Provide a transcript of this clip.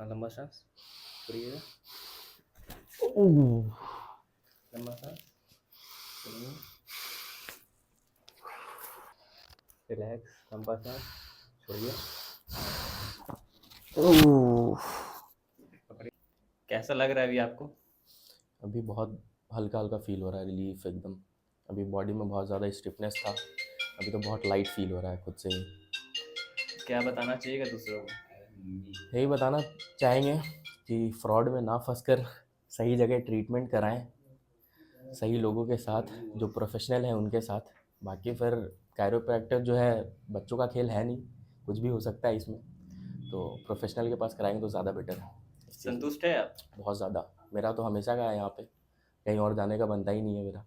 लंबा सांस छोड़िएगा। ओह, लंबा सांस छोड़िए। रिलैक्स, लंबा सांस छोड़िए। ओह। पकड़िए। कैसा लग रहा है अभी आपको? अभी बहुत हल्का हल्का फील हो रहा है, रिलीफ एकदम। अभी बॉडी में बहुत ज़्यादा स्टिफनेस था, अभी तो बहुत लाइट फील हो रहा है खुद से ही। क्या बताना चाहिएगा दूसरों को? यही बताना चाहेंगे कि फ्रॉड में ना फंसकर सही जगह ट्रीटमेंट कराएं, सही लोगों के साथ जो प्रोफेशनल हैं उनके साथ। बाकी फिर कायरोप्रैक्टर जो है बच्चों का खेल है नहीं, कुछ भी हो सकता है इसमें, तो प्रोफेशनल के पास कराएंगे तो ज़्यादा बेटर है इस चीज़ में। संतुष्ट है आप? बहुत ज़्यादा, मेरा तो हमेशा का है यहाँ पे, कहीं और जाने का बनता ही नहीं है मेरा।